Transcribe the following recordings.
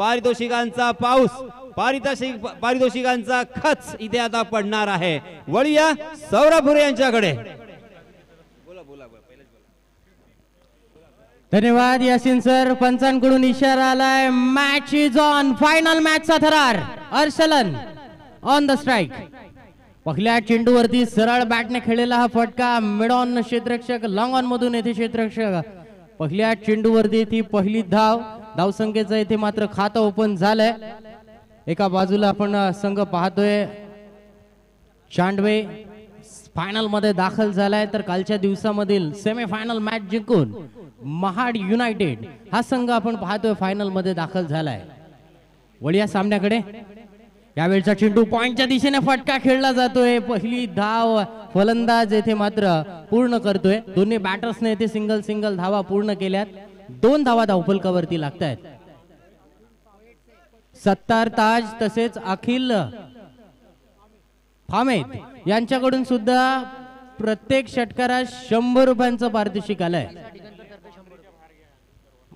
पारितोषिकांचा पाऊस, पारितोषिकांचा खच इथे आता पडणार आहे। वळूया सौरभ भुरे यांच्याकडे। धन्यवाद यासिन सर। पंचांकडून इशारा आलाय, मॅच इज ऑन। फायनल मॅचचा थरार। अर्शलन ऑन द स्ट्राइक। पहिल्या चेंडूवरती सरळ बॅटने खेळलेला हा फटका, मिड ऑन क्षेत्ररक्षक, लॉंग ऑन मधून येथे क्षेत्ररक्षक। पहिल्या चेंडूवरती ती पहिली धावसंख्येचं इथे मात्र खातं ओपन झालंय। एका बाजूला आपण संघ पाहतोय चांडवे फायनल मध्ये दाखल झालाय, तर कालच्या दिवसामधील सेमीफायनल मॅच जिंकून महाड युनायटेड हा संघ आपण पाहतोय फायनल मध्ये दाखल झालाय। वळूया सामन्याकडे। यावेळचा चेंडू पॉइंटच्या दिशेने फटका खेळला जातोय। पहिली धाव फलंदाज येथे मात्र पूर्ण करतोय। दोन्ही बॅटर्सने येथे सिंगल धावा पूर्ण केल्यात। 2 धावा धावफलकावरती लागतायत। सत्तार ताज तसेच अखिल फामेद यांच्याकडून सुद्धा प्रत्येक षटकारात 100 रुपयांचं पारितोषिक आलंय।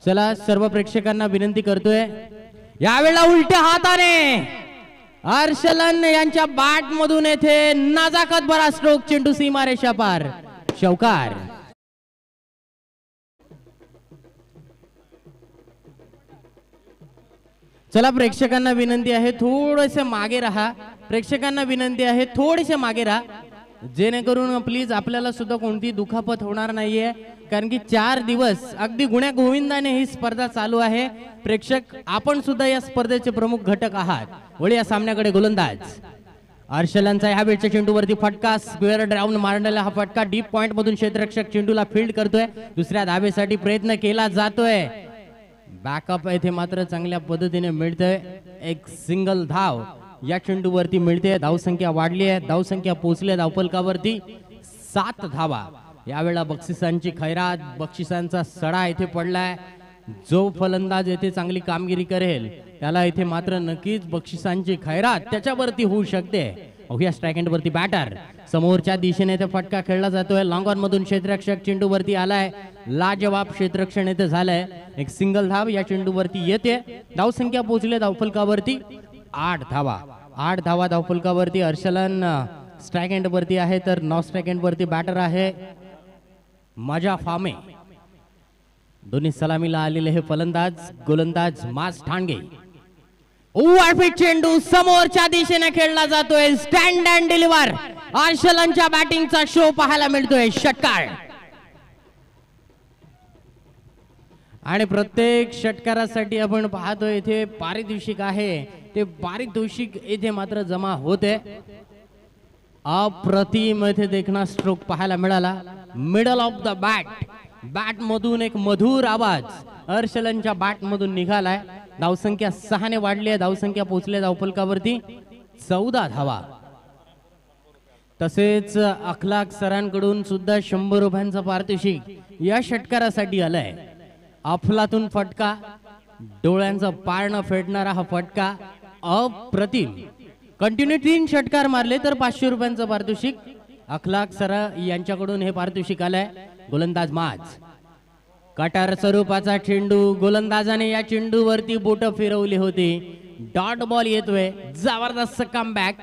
चला सर्व प्रेक्षकांना विनंती करतोय, यावेळेला उलट्या हाताने अर्शलन यांच्या बॅट मधून येथे नजाकत भरा स्ट्रोक, चेंडू सीमारेषा पार, चौकार। चला प्रेक्षकांना विनंती आहे थोडेसे मागे राहा। प्रेक्षकांना विनंती आहे थोडेसे मागे राहा, जेणेकरून प्लीज आपल्याला सुद्धा कोणती दुखापत होणार नाहीये, कारण की 4 दिवस अगदी गुण्या गोविंदाने ही स्पर्धा चालू आहे। प्रेक्षक आपण सुद्धा या स्पर्धेचे प्रमुख घटक आहात। वळी या सामन्याकडे गोलंदाज अर्शलनचा ह्या वेळच्या चेंडूवरती फटका, स्क्वेअर ड्राउन मारलेला हा फटका डीप पॉइंट मधून क्षेत्ररक्षक चेंडूला फील्ड करतोय। दुसऱ्या धावेसाठी प्रयत्न केला जातोय। बॅकअप येथे मात्र चांगल्या पद्धतीने मिळतोय। एक सिंगल धाव या चेंडूवरती मिळते। धावसंख्या वाढली आहे, धावसंख्या पोहोचली धावफलकावरती 7 धावा। यावेळेला बक्षिसांची खैरात, बक्षिसांचा सडा येथे पडलाय। जो फलंदाज येथे चांगली कामगिरी करेल त्याला इथे मात्र नक्कीच बक्षिसांची खैरात त्याच्यावरती होऊ शकते। अवघ्या स्ट्राइक एंड वरती बॅटर समोरच्या दिशेने ते फटका खेळला जातोय। लॉंग ऑन मधून क्षेत्ररक्षक चेंडूवरती आलाय। लाजवाब क्षेत्ररक्षण येथे झालंय। एक सिंगल धाव या चेंडूवरती येते। धावसंख्या पोहोचली धावफलकावरती 8 धावा। 8 धावा धावफलकावरती। अर्शलन स्ट्राइक एंड वरती आहे, तर नॉन स्ट्राइक एंड वरती बॅटर आहे मजा फामे। दोन्ही सलामीला आलेले हे फलंदाज गोलंदाज मास ठाणगे। ओव्हरफिट चेंडू समोरच्या दिशेने खेळला जातोय। स्टँड अँड डिलिव्हर अर्शलनच्या बॅटिंगचा शो पाहायला मिळतोय। षटकार आणि प्रत्येक षटकारासाठी आपण पाहतोय इथे पारितोषिक आहे, ते पारितोषिक इथे मात्र जमा होते। अप्रतिम इथे देखना स्ट्रोक पाहायला मिळाला। मिडल ऑफ द बॅट मधून एक मधुर आवाज अर्शलनच्या बॅट मधून निघालाय। धावसंख्या 6 ने वाढली आहे। धावसंख्या पोहोचली धावफलकावरती 14 धावा। तसेच अखलाक सरांकडून सुद्धा 100 रुपयांचं पारितोषिक या षटकारासाठी आलंय। अफलातून फटका, डोळ्यांचं पारणं फेडणारा हा फटका अप्रतिम। कंटिन्यू 3 षटकार मारले तर 500 रुपयांचं पारितोषिक अखलाक सरा यांच्याकडून हे पारितोषिक आलंय। गोलंदाज माज कटर स्वरूपाचा चेंडू, गोलंदाजाने या चेंडूवरती बोट फिरवली होती। डॉट बॉल येतोय, जबरदस्त कमबॅक।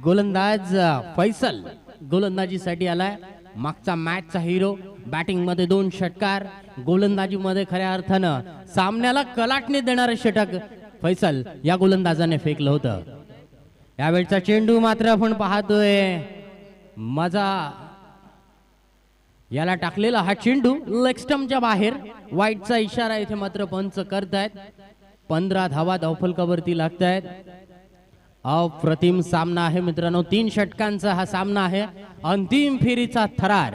गोलंदाज फैसल गोलंदाजीसाठी आलाय। मागचा मॅचचा हिरो, बॅटिंग मध्ये 2 षटकार, गोलंदाजी मध्ये खऱ्या अर्थानं सामन्याला कलाटणी देणारे षटक फैसल या गोलंदाजाने फेकलं होतं। यावेळचा चेंडू मात्र आपण पाहतोय मजा याला टाकलेला हा चेंडू लेग स्टंपच्या बाहेर। वाईटचा इशारा इथे मात्र पंच करतायत। 15 धावा धावफलकावरती लागतायत। अप्रतिम सामना आहे मित्रांनो। 3 षटकांचा हा सामना आहे। अंतिम फेरीचा थरार।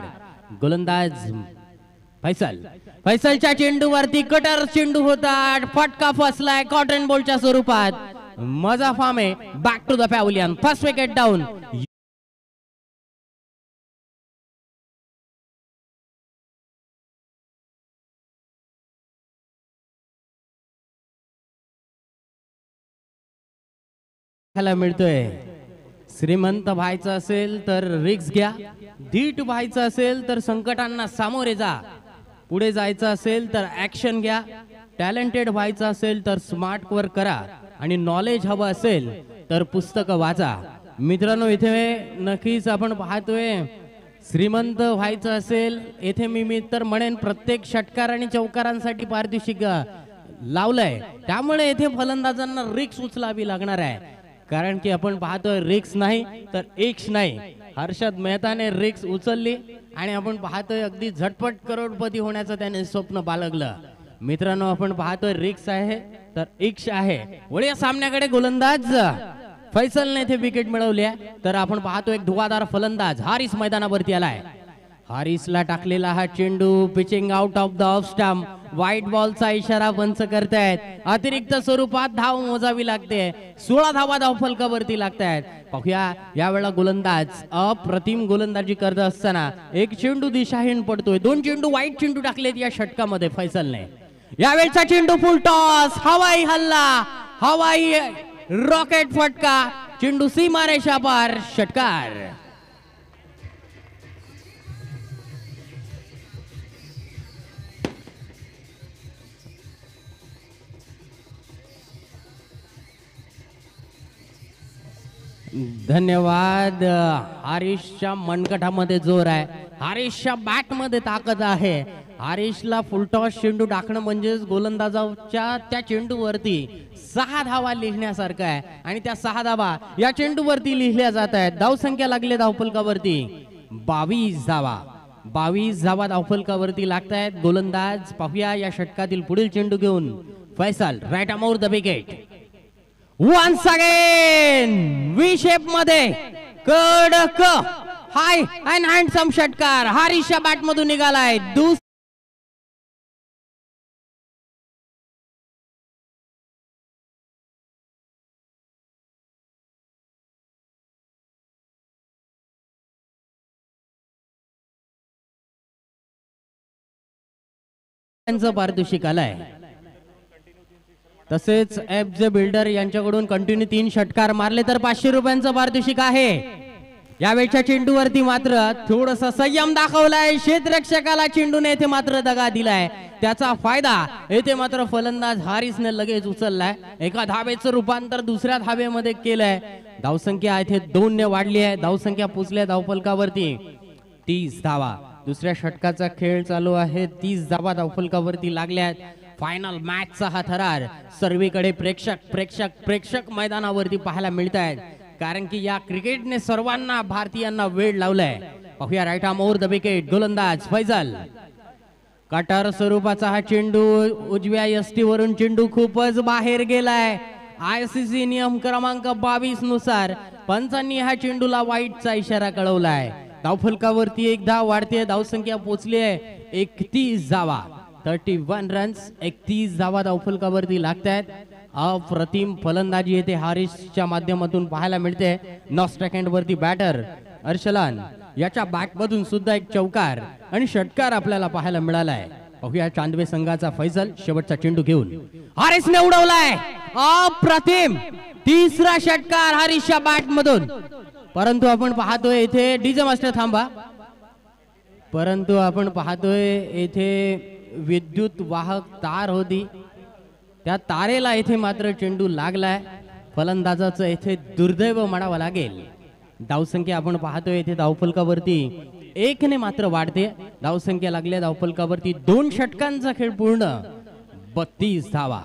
गोलंदाज फैसलच्या चेंडूवरती कटर चेंडू होता, फटका फसलाय कॉटन बॉलच्या स्वरूपात। मजा फामे back to the pavilion, first wicket down. मिळतोय श्रीमंत व्हायचं असेल तर रिस्क घ्या, धीट व्हायचं असेल तर संकटांना सामोरे जा, पुढे जायचं असेल तर ऍक्शन घ्या। टॅलेंटेड व्हायचं असेल तर स्मार्ट वर्क करा आणि नॉलेज हवं असेल तर पुस्तकं वाचा. मित्रांनो, इथे नक्कीच आपण पाहतोय श्रीमंत व्हायचं असेल, येथे मी तर म्हणेन प्रत्येक षटकार आणि चौकारांसाठी पारितोषिक लावलंय. त्यामुळे येथे फलंदाजांना रिक्स उचलावी लागणार आहे, कारण की आपण पाहतोय रिक्स नाही तर एक्स नाही. हर्षद मेहताने रिक्स उचलली आणि आपण पाहतोय अगदी झटपट करोडपती होण्याचं त्याने स्वप्न बाळगलं. मित्रांनो, आपण पाहतोय रिक्स आहे तर एक्स आहे. वळीया सामन्याकडे. गोलंदाज फैसलने इथे विकेट मिळवली आहे, तर आपण पाहतो एक धुवाधार फलंदाज हारिस मैदानावरती आलाय. हारिसला टाकलेला हा चेंडू pitching out of the off stump. White बॉलचा इशारा पंच करतायत. अतिरिक्त स्वरूपात धाव मोजावी लागते. 16 धावा धावफलकावरती लागतायत. पाहूया यावेळेला गोलंदाज अप्रतिम गोलंदाजी करत असताना एक चेंडू दिशाहीन पडतोय. 2 चेंडू वाईट चेंडू टाकलेत या षटकामध्ये फैसलने. यावेळचा चेंडू फुल टॉस, हवाई हल्ला, हवाई रॉकेट फटका, चेंडू सीमारेषा पार, षटकार. धन्यवाद. हरीशच्या मनगटामध्ये जोर आहे, हरीशच्या बॅट मध्ये ताकद आहे. हरीशला फुलटॉस चेंडू टाकणं म्हणजेच गोलंदाजाच्या त्या चेंडूवरती 6 धावा लिहिण्यासारखं आहे आणि त्या 6 धावा या चेंडूवरती लिहिल्या जात आहेत. धावसंख्या लागली धावफलकावरती 22 धावा. 22 धावा धावफलकावरती लागतायत. गोलंदाज पाहूया या षटकातील पुढील चेंडू घेऊन Faisal right arm over the wicket. Once again V shape मध्ये कडक हाय अँड हँडसम षटकार हरीशच्या बॅट मधून निघालाय. पारितोषिक आलाय. तसेच एफ जे बिल्डर यांच्याकडून कंटिन्यू 3 षटकार मारले तर 500 रुपयांचं पारितोषिक आहे. यावेळच्या चेंडूवरती मात्र थोडासा संयम दाखवलाय. क्षेत्ररक्षकाला चेंडूने येथे मात्र दगा दिलाय. त्याचा फायदा येथे मात्र फलंदाज हारिसने लगेच उचललाय. एका धावेचं रूपांतर दुसऱ्या धावेमध्ये केलंय. धावसंख्या येथे 2 ने वाढली आहे. धावसंख्या पोचल्या धावफलकावरती 30 धावा. दुसऱ्या षटकाचा खेळ चालू आहे. 30 धावा धावफलकावरती लागल्यात. फायनल मॅचचा हा थरार सर्वीकडे प्रेक्षक मैदानावरती पाहायला मिळत आहेत, कारण की या क्रिकेटने सर्वांना भारतीयांना वेळ लावलाय. पाहूया right arm over the wicket. गोलंदाज फैजल. कटर स्वरूपाचा हा चेंडू उजव्या यष्टी वरून चेंडू खूपच बाहेर गेलाय. ICC नियम क्रमांक 22 नुसार पंचांनी हा चेंडूला वाईटचा इशारा कळवलाय. धावफलकावरती 1 धाव वाढते. धावसंख्या पोहोचली आहे 31 धावा. 31 रन्स. 31 धावा धावफलकावरती लागतायत. अप्रतिम फलंदाजी येथे हारिसच्या माध्यमातून पाहायला मिळते. 9 सेकंड वरती बॅटर अर्शलान याच्या बॅट मधून सुद्धा एक चौकार आणि षटकार आपल्याला पाहायला मिळालाय. पाहूया चांदवे संघाचा फैसल शेवटचा चेंडू घेऊन हारिसने उडवलाय. अप्रतिम तिसरा षटकार हारिसच्या बॅट मधून. परंतु आपण पाहतोय इथे डीजे मास्टर थांबा. परंतु आपण पाहतोय इथे विद्युत वाहक तार होती, त्या तारेला येथे मात्र चेंडू लागलाय. फलंदाजाचं येथे दुर्दैव म्हणावं लागेल. धावसंख्या आपण पाहतोय इथे धावफलकावरती 1 ने मात्र वाढते. धावसंख्या लागल्या धावफलकावरती 2 षटकांचा खेळ पूर्ण 32 धावा.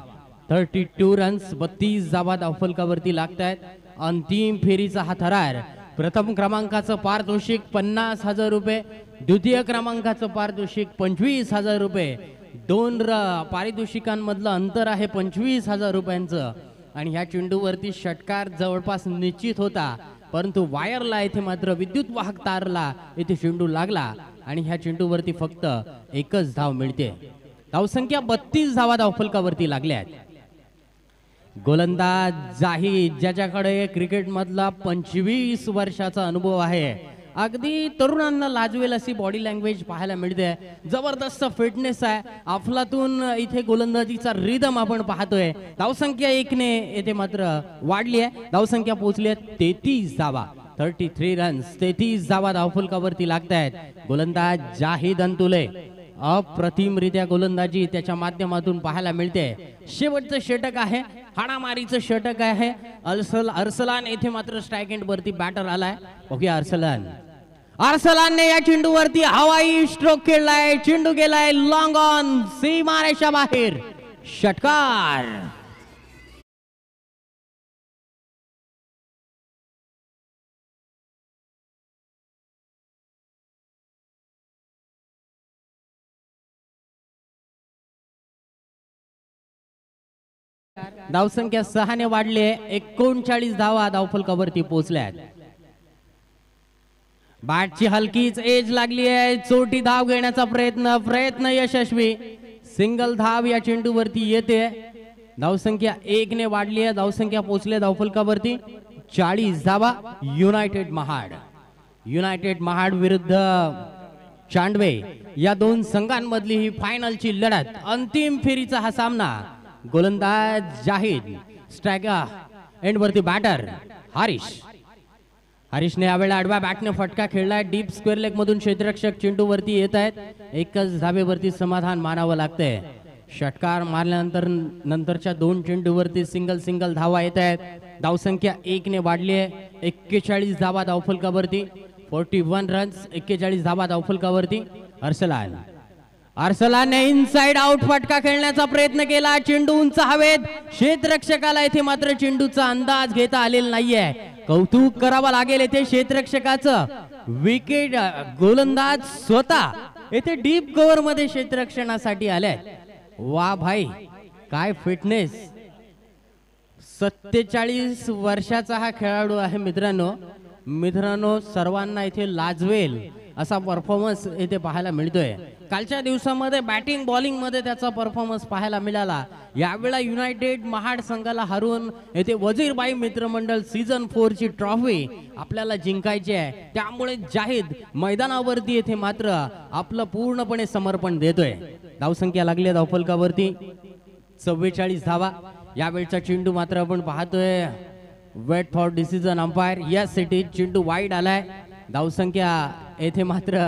32 रन्स. 32 धावा धावफलकावरती लागतायत. अंतिम फेरीचा हा थरार. प्रथम क्रमांकाचं पारितोषिक 50,000 रुपये. द्वितीय क्रमांकाचं पारितोषिक 25,000 रुपये. 2 पारितोषिकांमधलं अंतर आहे 25,000 रुपयांचं. आणि ह्या चेंडूवरती षटकार जवळपास निश्चित होता, परंतु वायरला इथे मात्र विद्युत वाहक तारला इथे चेंडू लागला आणि ह्या चेंडूवरती फक्त 1च धाव मिळते. धावसंख्या 32 धावा धावफलकावरती लागल्या. गोलंदाज जाहीद, ज्याच्याकडे क्रिकेट मधला 25 वर्षाचा अनुभव आहे, अगदी तरुणांना लाजवेल अशी बॉडी लँग्वेज पाहायला मिळते. जबरदस्त फिटनेस आहे. अफलातून इथे गोलंदाजीचा रिदम आपण पाहतोय. धावसंख्या 1 ने येथे मात्र वाढली आहे. धावसंख्या पोहोचली आहे 33 धावा. 33 रन्स. 33 धावा धावफलकावरती लागतायत. गोलंदाज जाहीद अंतुले. अप्रतिमरित्या गोलंदाजी त्याच्या माध्यमातून पाहायला मिळते. शेवटचं षटक आहे, हाणामारीचं षटक आहे. अर्सलान येथे मात्र स्ट्राइक एंड वरती बॅटर आलाय. ओके, अर्सलानने या चेंडूवरती हवाई स्ट्रोक खेळलाय. चेंडू गेलाय लॉंग ऑन, सीमारेषा बाहेर, षटकार. धावसंख्या 6 ने वाढली आहे. 39 धावा धावफलकावरती पोहोचल्यात. बॅटची हलकीच एज लागली आहे. चोटी धाव घेण्याचा प्रयत्न यशस्वी. सिंगल धाव या चेंडूवरती येते. धावसंख्या 1 ने वाढली आहे. धावसंख्या पोहोचले धावफलकावरती 40 धावा. युनायटेड महाड विरुद्ध चांडवे या दोन संघांमधली ही फायनलची लढत. अंतिम फेरीचा हा सामना. गोलंदाज जाहिद, स्ट्रायकर एंड वरती बॅटर हरीशने यावेळेला आडव्या बॅटने फटका खेळलाय. डीप स्क्वेअर लेग मधून क्षेत्ररक्षक चेंडू वरती येत आहेत. एकच धाबेवरती समाधान मानावं लागतंय. षटकार मारल्यानंतर नंतरच्या 2 चेंडूवरती सिंगल धावा येत आहेत. धावसंख्या 1 ने वाढली आहे. 41 धावा धावफलकावरती. 41 रन्स, 41 धावा धावफलकावरती. अर्सलानने इनसाइड आउट फटका खेळण्याचा प्रयत्न केला. चेंडू उंच हवेत. क्षेत्ररक्षकाला येथे मात्र चेंडूचा अंदाज घेता आलेला नाहीये. कौतुक करावं लागेल येथे क्षेत्ररक्षकाचं. विकेट गोलंदाज स्वतः येथे डीप कव्हर मध्ये क्षेत्ररक्षणासाठी आले. वा भाई, काय फिटनेस. 47 वर्षाचा हा खेळाडू आहे मित्रांनो. सर्वांना इथे लाजवेल असा परफॉर्मन्स इथे पाहायला मिळतोय. कालच्या दिवसामध्ये बॅटिंग बॉलिंग मध्ये त्याचा परफॉर्मन्स पाहायला मिळाला. यावेळेला युनायटेड महाड संघाला हरवून येथे वजीरबाई मित्रमंडळ सीझन 4 ची ट्रॉफी आपल्याला जिंकायची आहे. त्यामुळे जाहिद मैदानावरती येथे मात्र आपलं पूर्णपणे समर्पण देतोय. धावसंख्या लागली धावफलकावरती 44 धावा. यावेळचा चेंडू मात्र आपण पाहतोय वेट फॉर डिसिजन अंपायर. या सिटी चेंडू वाईड आलाय. धावसंख्या येथे मात्र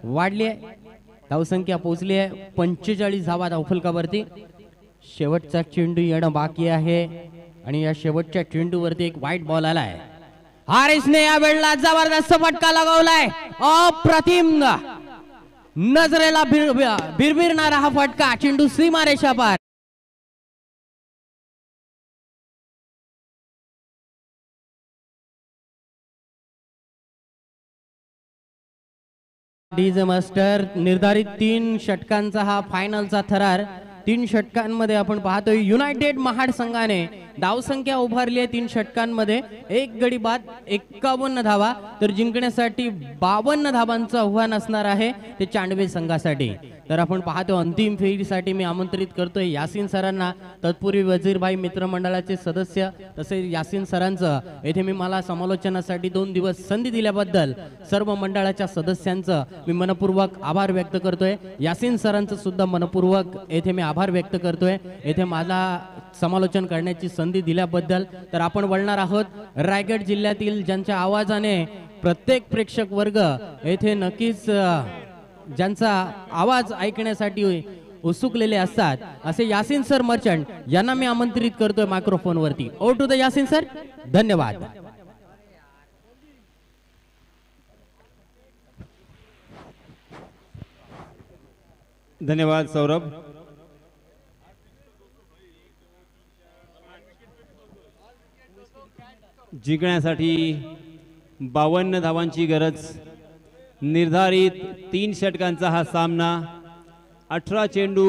वाढली आहे. धावसंख्या पोहोचली आहे 45 धावा धावफलकावरती. शेवटचा चेंडू येणं बाकी आहे आणि या शेवटच्या चेंडूवरती एक वाईट बॉल आलाय. हारिसने या वेळेला जबरदस्त फटका लगावलाय. अप्रतिम नजरेला भिरभिरणारा हा फटका. चेंडू सीमारेषा पार. डीजे मास्टर निर्धारित 3 षटकांचा हा फायनलचा थरार. 3 षटकांमध्ये आपण पाहतोय युनायटेड महाड संघाने धावसंख्या उभारली आहे 3 षटकांमध्ये. 1 गडी बाद 51 धावा. तर जिंकण्यासाठी 52 धावांचं आव्हान असणार आहे ते चांडवे संघासाठी. तर आपण पाहतो अंतिम फेरीसाठी मी आमंत्रित करतोय यासीन सरांना. तत्पूर्वी वजीरबाई मित्रमंडळाचे सदस्य तसेच यासीन सरांचं येथे मी मला समालोचनासाठी 2 दिवस संधी दिल्याबद्दल सर्व मंडळाच्या सदस्यांचं मी मनपूर्वक आभार व्यक्त करतोय. यासीन सरांचं सुद्धा मनपूर्वक येथे मी आभार व्यक्त करतोय येथे मला समालोचन करण्याची संधी दिल्याबद्दल. तर आपण वळणार आहोत रायगड जिल्ह्यातील ज्यांच्या आवाजाने प्रत्येक प्रेक्षक वर्ग येथे नक्कीच ज्यांचा आवाज ऐकण्यासाठी उत्सुकलेले असतात असे यासीन सर मर्चंट यांना मी आमंत्रित करतोय मायक्रोफोन वरती. Over to the Yasin sir. धन्यवाद. धन्यवाद सौरभ. जिंकण्यासाठी 52 धावांची गरज. निर्धारित 3 षटकांचा हा सामना. 18 चेंडू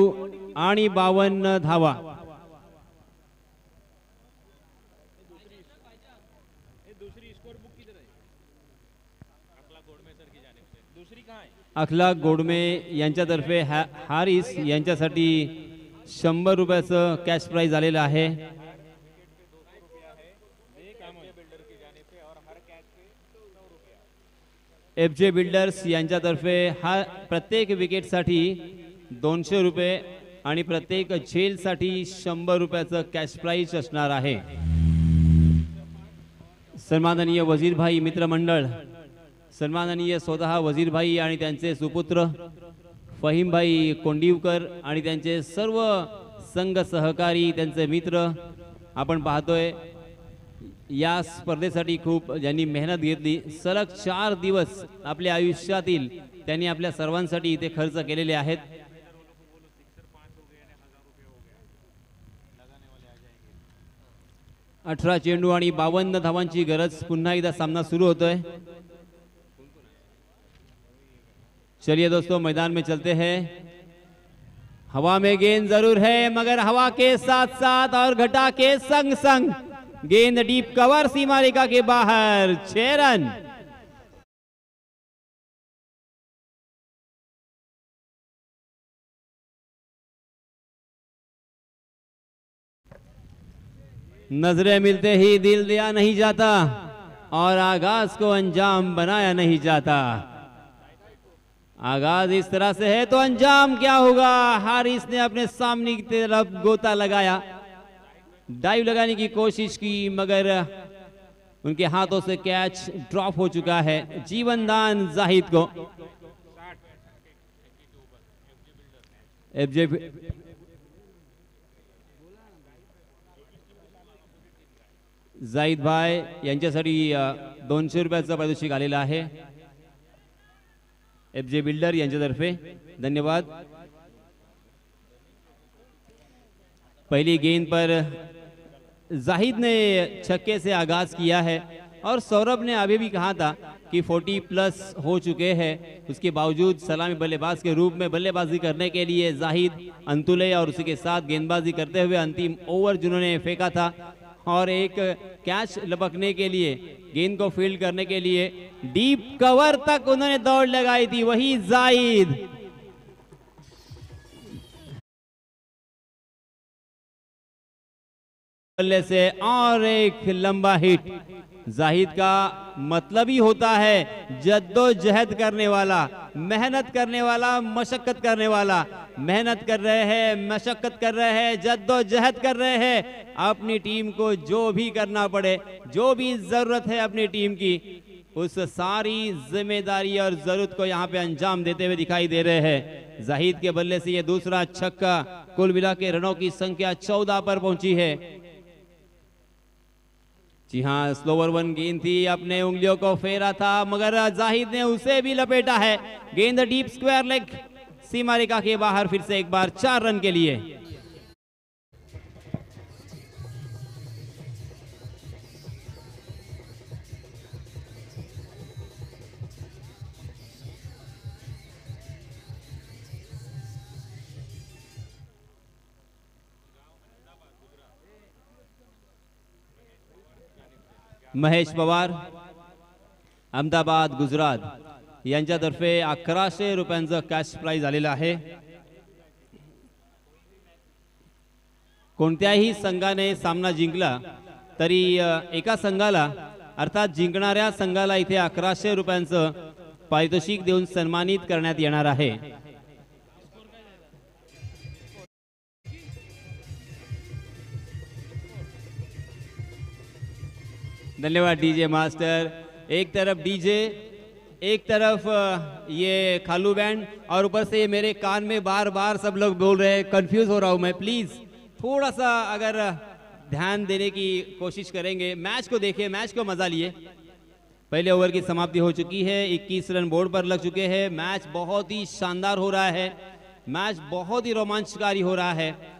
आणि 52 धावा. अखलाक गोडमे यांच्यातर्फे हारिस यांच्यासाठी 100 रुपयाचं कॅश प्राइज आलेलं आहे. FJ बिल्डर्स यांच्यातर्फे हा प्रत्येक विकेटसाठी 200 रुपये आणि प्रत्येक झेलसाठी 100 रुपयाचं कॅश प्राइज असणार आहे. सन्माननीय वजीरभाई मित्रमंडळ, सन्माननीय स्वतः वजीरभाई आणि त्यांचे सुपुत्र फहीमभाई कोंडिवकर आणि त्यांचे सर्व संघ सहकारी, त्यांचे मित्र आपण पाहतोय या स्पर्धेसाठी खूप ज्यांनी मेहनत घेतली. सलग 4 दिवस आपल्या आयुष्यातील त्यांनी आपल्या सर्वांसाठी इथे खर्च केलेले आहेत. 18 चेंडू आणि 52 धावांची गरज. पुन्हा एकदा सामना सुरू होतोय. चलिए दोस्तों, मैदान में चलते हैं. हवा में गेंद जरूर है, मगर हवा के साथ साथ और घटा के संग संग गेंद डीप कवर सीमा रेखा के बाहर. 6 रन. नजरें मिलते ही दिल दिया नहीं जाता और आगाज को अंजाम बनाया नहीं जाता. आगाज इस तरह से है तो अंजाम क्या होगा. हारिस ने अपने सामने की तरफ गोता लगाया, डाइव लगाने की कोशिश की, मगर उनके हाथों से कैच ड्रॉप हो चुका है. जीवनदान जाहिद को. एफजे जाहिद भाई यांच्यासाठी 200 रुपयाचं पारितोषिक आलेलं आहे. एफजे बिल्डर यांच्यातर्फे धन्यवाद. पहली गेंद पर जाहिद ने छक्के से आगाज किया है और सौरभ ने अभी भी कहा था कि 40 प्लस हो चुके हैं. उसके बावजूद सलामी बल्लेबाज के रूप में बल्लेबाजी करने के लिए जाहिद अंतुले और उसी के साथ गेंदबाजी करते हुए अंतिम ओवर जिन्होंने फेंका था और एक कैच लपकने के लिए, गेंद को फील्ड करने के लिए डीप कवर तक उन्होंने दौड़ लगाई थी, वही जाहिद. बल्ले से और एक लंबा हिट. जाहिद का मतलब ही होता है जद्दोजहद करने वाला, मेहनत करने वाला, मशक्कत करने वाला. मेहनत कर रहे हैं, मशक्कत कर रहे हैं, जद्दोजहद कर रहे हैं. अपनी टीम को जो भी करना पड़े, जो भी जरूरत है अपनी टीम की, उस सारी जिम्मेदारी और जरूरत को यहाँ पे अंजाम देते हुए दिखाई दे रहे हैं. जाहिद के बल्ले से ये दूसरा छक्का. कुल मिला के रनों की संख्या 14 पर पहुंची है. जी हाँ, स्लोवर वन गेंद थी, अपने उंगलियों को फेरा था, मगर जाहिद ने उसे भी लपेटा है. गेंद डीप स्क्वायर लेग सीमा रेखा के बाहर. फिर से एक बार 4 रन के लिए. महेश पवार, अहमदाबाद गुजरात यांच्यातर्फे 1100 रुपयांचं कॅश प्राइज आलेलं आहे. कोणत्याही संघाने सामना जिंकला तरी एका संघाला अर्थात जिंकणाऱ्या संघाला इथे 1100 रुपयांचं पारितोषिक देऊन सन्मानित करण्यात येणार आहे. धन्यवाद डीजे मास्टर. एक तरफ डीजे, एक तरफ ये खालू बैंड और ऊपर से मेरे कान में बार बार सब लोग बोल रहे हैं. कंफ्यूज हो रहा हूं मैं. प्लीज थोड़ा सा अगर ध्यान देने की कोशिश करेंगे. मैच को देखिए, मैच को मजा लिए. पहले ओवर की समाप्ति हो चुकी है. 21 रन बोर्ड पर लग चुके हैं. मैच बहुत ही शानदार हो रहा है. मैच बहुत ही रोमांचकारी हो रहा है.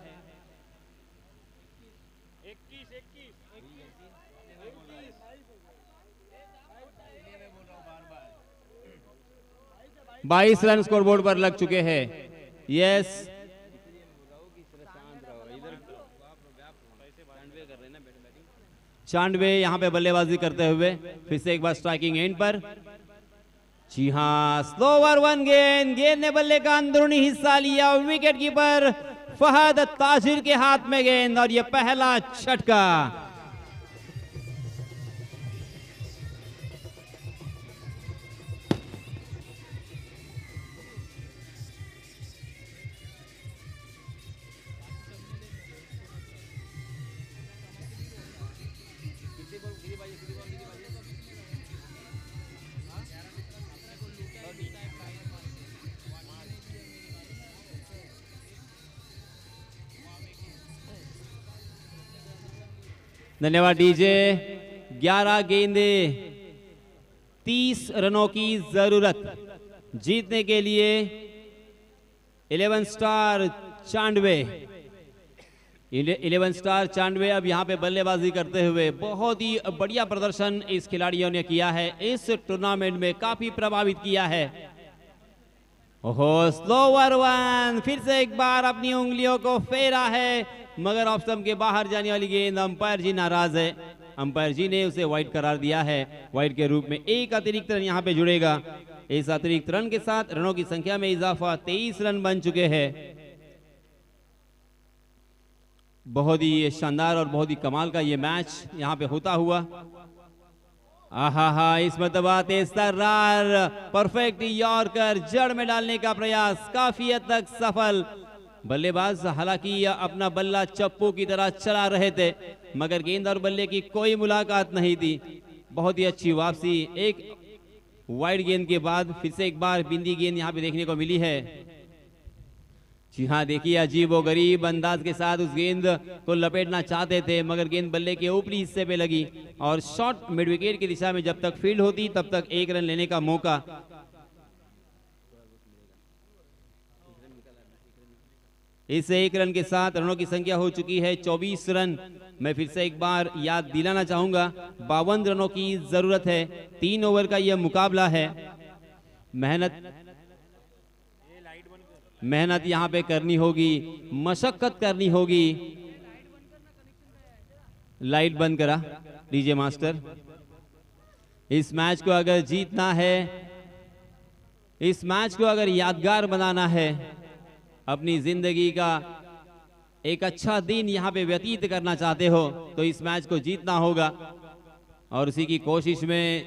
22 रन स्कोरबोर्ड पर लग चुके हैं. यस, 96 यहां पे बल्लेबाजी करते हुए. फिर से एक बार स्ट्राइकिंग एंड पर. जी हां, स्लोवर वन गेंद. गेंद ने बल्ले का अंदरूनी हिस्सा लिया. विकेट कीपर फहद ताजिर के हाथ में गेंद और यह पहला छटका. धन्यवाद डीजे। 11 गेंदे 30 रनों की जरूरत जीतने के लिए 11 स्टार चांडवे। 11 स्टार चांडवे अब यहाँ पे बल्लेबाजी करते हुए बहुत ही बढ़िया प्रदर्शन इस खिलाड़ियों ने किया है, इस टूर्नामेंट में काफी प्रभावित किया है। ओहो, स्लोवर वन, फिर से एक बार अपनी उंगलियों को फेरा है, मगर ऑफ स्टंप के बाहर जाने वाली गेंद, अंपायर जी नाराज है। अंपायर जी ने उसे वाइड करार दिया है। वाइड के रूप में एक अतिरिक्त रन यहाँ पे जुड़ेगा। इस अतिरिक्त रन के साथ रनों की संख्या में इजाफा, 23 रन बन चुके हैं। बहुत ही शानदार और बहुत ही कमाल का ये मैच यहाँ पे होता हुआ। आहा, इस मरतबा तेज तर्रार परफेक्ट यॉर्कर जड़ में डालने का प्रयास काफी हद तक सफल। बल्लेबाज हालांकि अपना बल्ला चप्पू की तरह चला रहे थे, मगर गेंद और बल्ले की कोई मुलाकात नहीं थी। बहुत ही अच्छी वापसी एक वाइड गेंद के बाद फिर से एक बार बिंदी गेंद यहाँ पे देखने को मिली है। जी हाँ, देखिए अजीब व गरीब अंदाज के साथ उस गेंद को लपेटना चाहते थे, मगर गेंद बल्ले के ऊपरी हिस्से पे लगी और शॉट मिड विकेट की दिशा में जब तक फील्ड होती तब तक 1 रन लेने का मौका। इस 1 रन के साथ रनों की संख्या हो चुकी है 24 रन। मैं फिर से एक बार याद दिलाना चाहूंगा, 52 रनों की जरूरत है। 3 ओवर का यह मुकाबला है। मेहनत यहाँ पे करनी होगी, मशक्कत करनी होगी। लाइट बंद करा डीजे मास्टर। इस मैच को अगर जीतना है, इस मैच को अगर यादगार बनाना है, अपनी जिंदगी का एक अच्छा दिन यहाँ पे व्यतीत करना चाहते हो तो इस मैच को जीतना होगा। और उसी की कोशिश में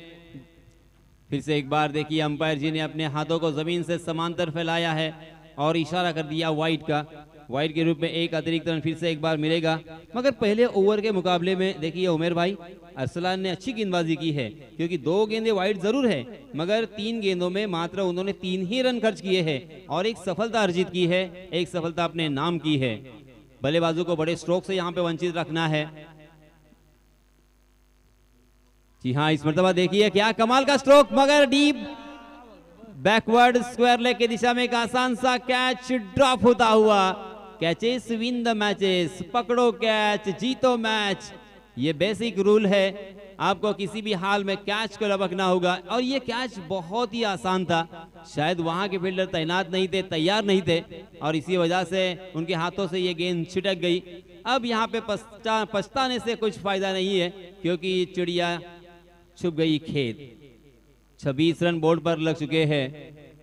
फिर से एक बार देखिए अंपायर जी ने अपने हाथों को जमीन से समांतर फैलाया है और इशारा कर दिया वाइड का। वाइड के रूप में एक अतिरिक्त रन फिर से एक बार मिलेगा। मगर पहले ओवर के मुकाबले में देखिए उमेर भाई, अरसलान ने अच्छी गेंदबाजी की है, क्योंकि 2 गेंदें वाइड जरूर है, मगर 3 गेंदों में मात्र उन्होंने 3 ही रन खर्च किए हैं और एक सफलता अर्जित की है, एक सफलता अपने नाम की है। बल्लेबाजों को बड़े स्ट्रोक से यहाँ पे वंचित रखना है। जी हाँ, इस मरतबा देखिए क्या कमाल का स्ट्रोक, मगर डीप बैकवर्ड स्क्वायर लेग की दिशा में एक आसान सा कैच ड्रॉप होता हुआ। कैचेस विन द मैचेस, पकड़ो कैच जीतो मैच, ये बेसिक रूल है। आपको किसी भी हाल में कैच को लपकना होगा और ये कैच बहुत ही आसान था। शायद वहां के फील्डर तैनात नहीं थे, तैयार नहीं थे और इसी वजह से उनके हाथों से ये गेंद छिटक गई। अब यहाँ पे पछताने से कुछ फायदा नहीं है, क्योंकि चिड़िया छुप गई खेत। 26 रन बोर्ड पर लग चुके हैं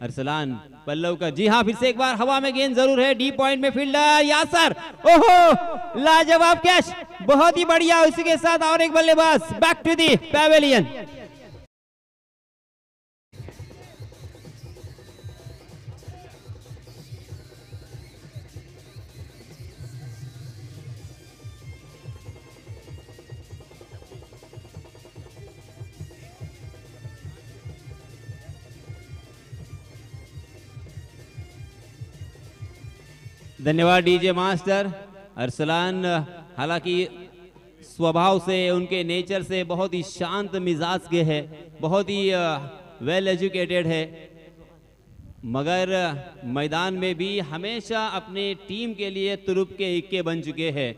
अरसलान पल्लव का। जी हाँ, फिर से एक बार हवा में गेंद जरूर है, डी पॉइंट में फील्डर यासर, ओहो लाजवाब कैच, बहुत ही बढ़िया। उसी के साथ और एक बल्लेबाज बैक टू दी पैवेलियन। धन्यवाद डीजे मास्टर। अरसलान हालांकि स्वभाव से, उनके नेचर से बहुत ही शांत मिजाज के है, बहुत ही वेल एजुकेटेड है, मगर मैदान में भी हमेशा अपने टीम के लिए तुरुप के इक्के बन चुके हैं।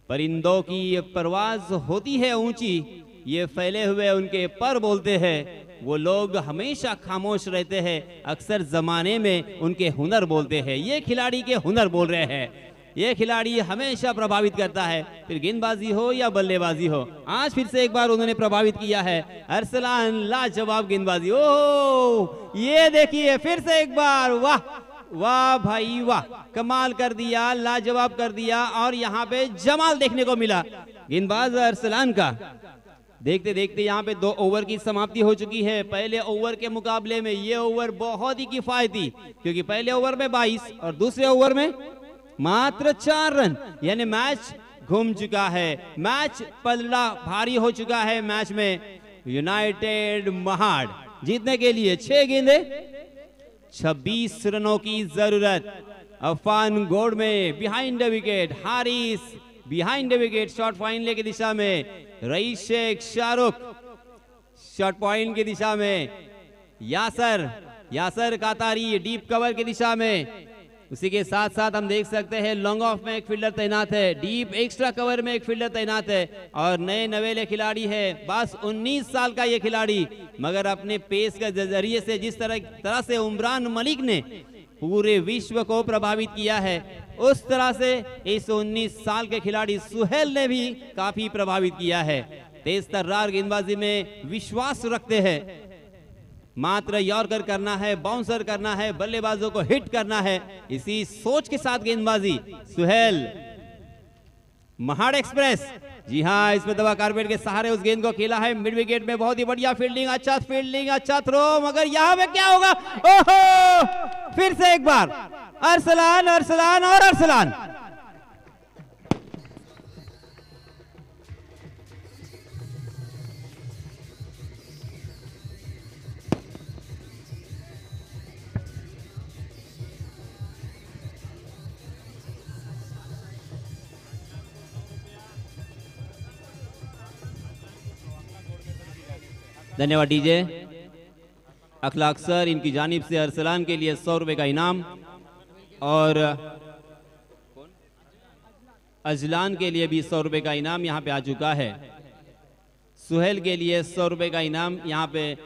परिंदों की ये परवाज होती है ऊंची, ये फैले हुए उनके पर बोलते हैं। वो लोग हमेशा खामोश रहते हैं, अक्सर जमाने में उनके हुनर बोलते हैं। ये खिलाड़ी के हुनर बोल रहे हैं। ये खिलाड़ी हमेशा प्रभावित करता है, फिर गेंदबाजी हो या बल्लेबाजी हो। आज फिर से एक बार उन्होंने प्रभावित किया है। अरसलान लाजवाब गेंदबाजी, ओह ये देखिए फिर से एक बार, वाह वाह भाई वाह, कमाल कर दिया, लाजवाब कर दिया। और यहाँ पे जमाल देखने को मिला गेंदबाज अरसलान का। देखते देखते यहाँ पे 2 ओवर की समाप्ति हो चुकी है। पहले ओवर के मुकाबले में ये ओवर बहुत ही किफायती, क्योंकि पहले ओवर में 22 और दूसरे ओवर में मात्र 4 रन, यानी मैच घूम चुका है। मैच पलड़ा भारी हो चुका है। मैच में यूनाइटेड महाड़ जीतने के लिए 6 गेंदे 26 रनों की जरूरत। अफान गोड में behind the wicket Haris behind the wicket, shot final की दिशा में rice Sheikh Shahrukh, shot point की दिशा में यासर कातारी डीप कवर की दिशा में। उसी के साथ साथ हम देख सकते हैं लॉन्ग ऑफ में एक फील्डर तैनात है, डीप एक्स्ट्रा कवर में एक फील्डर तैनात है और नए नवेले खिलाड़ी है, बस 19 साल का ये खिलाड़ी, मगर अपने पेस के जरिए से जिस तरह से उमरान मलिक ने पूरे विश्व को प्रभावित किया है, उस तरह से इस 19 साल के खिलाड़ी सुहेल ने भी काफी प्रभावित किया है। तेज तर्रार गेंदबाजी में विश्वास रखते हैं, मात्र यॉर्कर करना है, बाउंसर करना है, बल्लेबाजों को हिट करना है, इसी सोच के साथ गेंदबाजी सुहेल। महाड़ एक्सप्रेस, जी हाँ, इसमें दबा कारपेट के सहारे उस गेंद को खेला है मिड विकेट में, बहुत ही बढ़िया फील्डिंग, अच्छा थ्रो, मगर यहाँ पे क्या होगा? ओहो, फिर से एक बार अरसलान और अरसलान। धन्यवाद डीजे अखलाक सर, इनकी जानिब से अरसलान के लिए 100 रुपए का इनाम और अजलान के लिए भी 100 रुपए का इनाम यहाँ पे आ चुका है। सुहेल के लिए 100 रुपए का इनाम यहाँ पे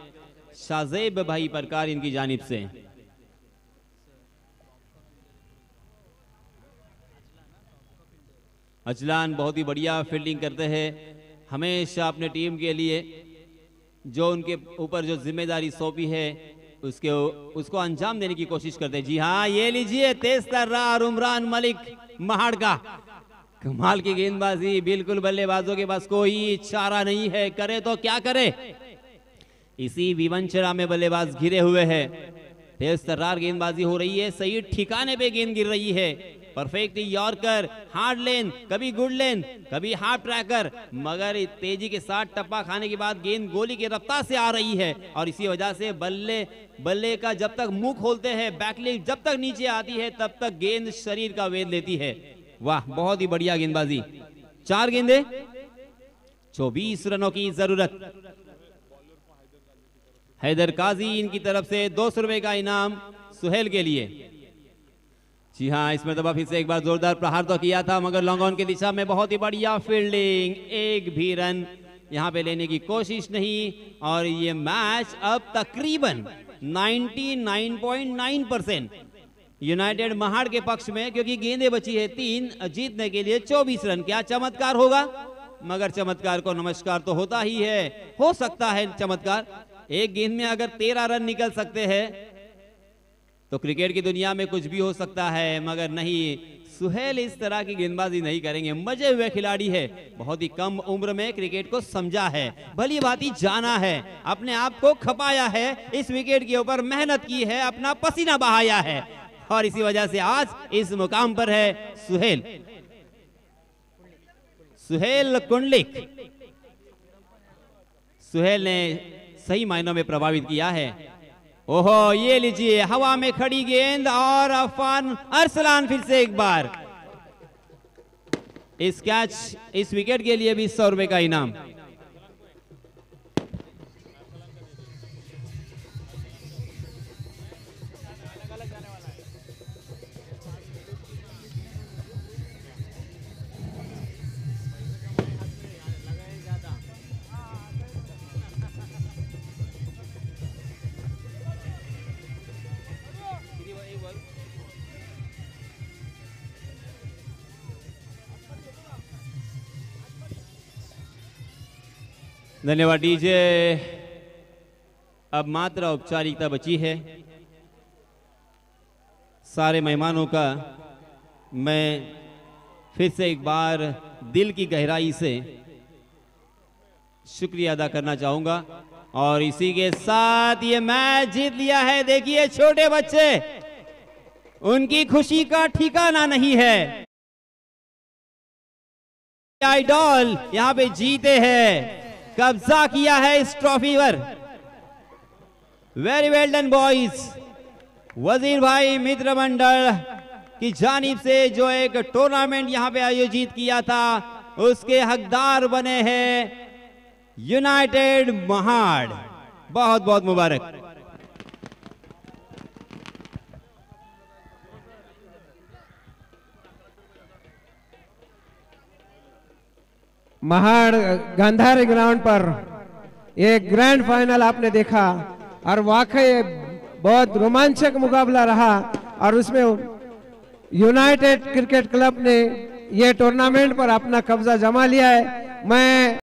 शाजेब भाई परकार इनकी जानिब से। अजलान बहुत ही बढ़िया फील्डिंग करते हैं, हमेशा अपने टीम के लिए जो उनके ऊपर जो जिम्मेदारी सौंपी है उसको अंजाम देने की कोशिश करते हैं। जी हाँ, ये लीजिए तेज तर्रार उमरान मलिक महाड़ का, कमाल की गेंदबाजी, बिल्कुल बल्लेबाजों के पास कोई चारा नहीं है, करे तो क्या करे। इसी विवंचना में बल्लेबाज घिरे हुए हैं, तेज तर्रार गेंदबाजी हो रही है, सही ठिकाने पे गेंद गिर रही है, परफेक्ट यॉर्कर, हार्ड लेन, कभी गुड लेन, कभी हाफ ट्रैकर, मगर तेजी के साथ टप्पा खाने के बाद गेंद गोली की रफ्तार से आ रही है और इसी वजह से बल्ले का जब तक मुंह खोलते हैं, बैकलिफ्ट जब तक नीचे आती है तब तक गेंद शरीर का वेद लेती है। वाह, बहुत ही बढ़िया गेंदबाजी। 4 गेंदे 24 रनों की जरूरत। हैदर काजी इनकी तरफ से 200 रुपए का इनाम सुहेल के लिए। जी हाँ, इसमें दबा फिर से एक बार जोरदार प्रहार तो किया था, मगर लॉन्ग ऑन की दिशा में बहुत ही बढ़िया फील्डिंग, एक भी रन यहाँ पे लेने की कोशिश नहीं और ये मैच अब तकरीबन 99.9% यूनाइटेड महाड़ के पक्ष में, क्योंकि गेंदें बची है 3, जीतने के लिए 24 रन। क्या चमत्कार होगा? मगर चमत्कार को नमस्कार तो होता ही है, हो सकता है चमत्कार। एक गेंद में अगर 13 रन निकल सकते हैं तो क्रिकेट की दुनिया में कुछ भी हो सकता है, मगर नहीं, सुहेल इस तरह की गेंदबाजी नहीं करेंगे। मजे हुए खिलाड़ी है, बहुत ही कम उम्र में क्रिकेट को समझा है, भली भांति जाना है, अपने आप को खपाया है, इस विकेट के ऊपर मेहनत की है, अपना पसीना बहाया है और इसी वजह से आज इस मुकाम पर है सुहेल कुंडलिक। सुहेल ने सही मायनों में प्रभावित किया है। ओहो, ये लीजिए हवा में खड़ी गेंद और अफान अरसलान फिर से एक बार। इस कैच, इस विकेट के लिए भी 100 रुपए का इनाम। धन्यवाद डीजे। अब मात्र औपचारिकता बची है। सारे मेहमानों का मैं फिर से एक बार दिल की गहराई से शुक्रिया अदा करना चाहूंगा और इसी के साथ ये मैच जीत लिया है। देखिए छोटे बच्चे, उनकी खुशी का ठिकाना नहीं है। आइडॉल यहां पे जीते हैं, कब्जा किया है इस ट्रॉफी पर। Very well done boys. वजीर भाई, मित्र मंडल, की जानिब से जो एक टूर्नामेंट यहाँ पे आयोजित किया था उसके हकदार बने हैं यूनाइटेड महाड़। बहुत बहुत मुबारक। महाड़ गांधारी ग्राउंड पर एक ग्रैंड फाइनल आपने देखा और वाकई बहुत रोमांचक मुकाबला रहा और उसमें यूनाइटेड क्रिकेट क्लब ने ये टूर्नामेंट पर अपना कब्जा जमा लिया है। मैं